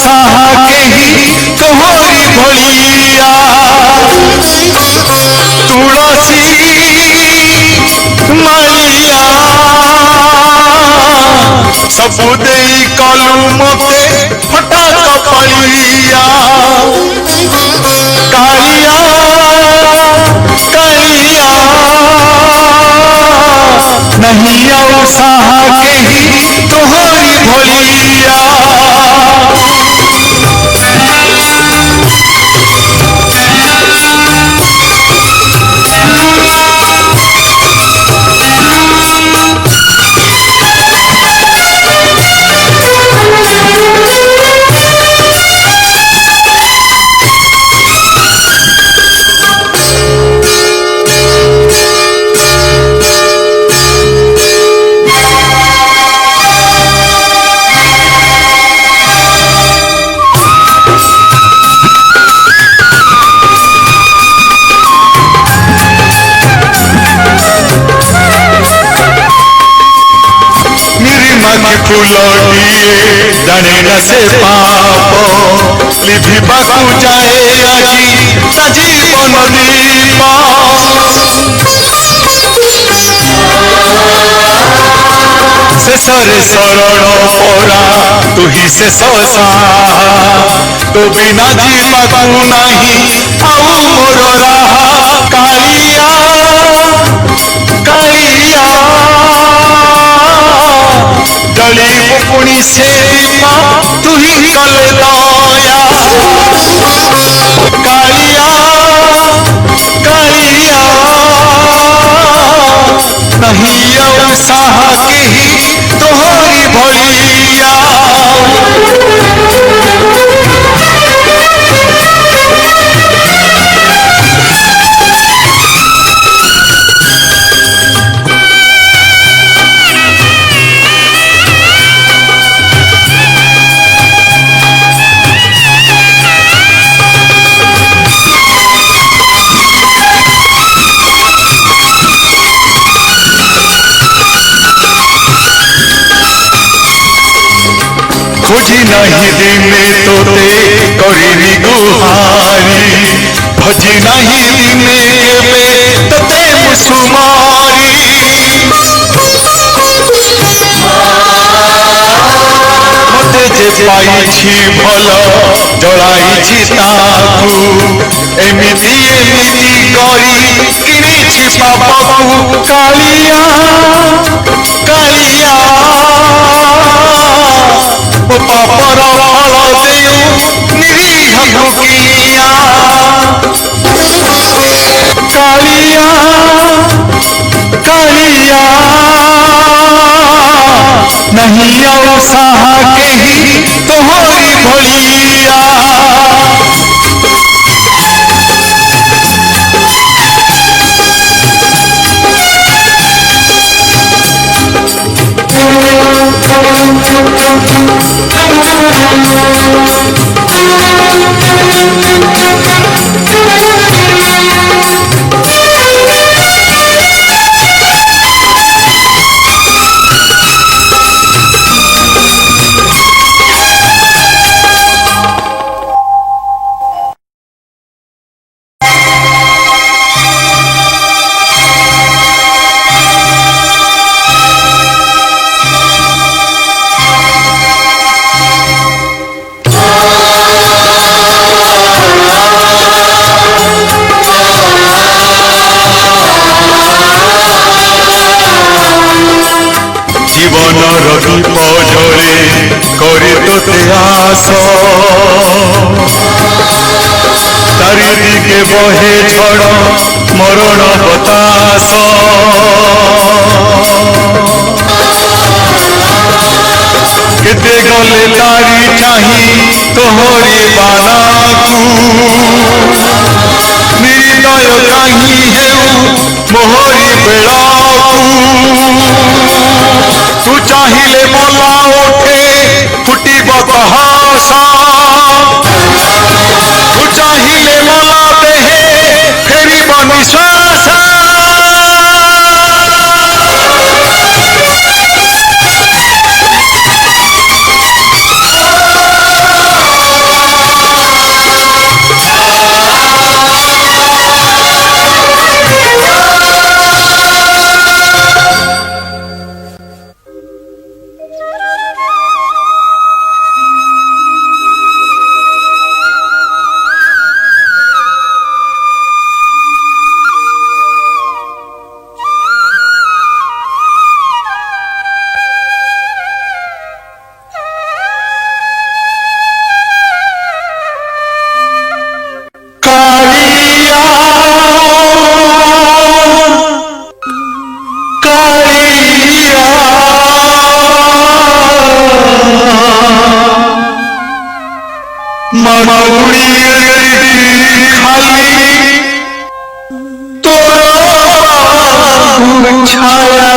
साहा केही तोहरी भलिया तुलसी मालिया सबु देई कलु मते फटा कपलिया कालिया कालिया नहीं आउ साहा केही तोहरी भलिया फुलटिए जाने न से पाप लिभिबाकु जाए आजी सजीवन दीप शेषरे शरण परा तुही शेष साहा तो बिना जीवाकु नहीं आउ मोर राहा कालिया कालिया जली पुपुनी से तू ही कले दया कालिया कालिया नहीं आउ साहा केही तोहरी भलिया खोजी नहीं दिने तोते करी गुहारी भजी नहीं दिने केबे तोते मुसुमारी मते जे पाइछि भल जड़ाइछि ताकू एमिति एमिति करी किनिछि पापकू कालिया कालिया पापर फल देऊ निरीह भुकिया कालिया कालिया नहीं आउ साहा केही तोहरी भलिया पजरे करे तोते आस चारिदिके बहे झड़ मरण बतास केते गले तारी चाही तोहरी बालाकू निर्दय काहीं हेउ मोहरी बेलाकू तू चाहिले मला उठे फुटी बकहास तू चाहिले मला देहे फेरी निश्वास मौड़ी खाली तोरा छाया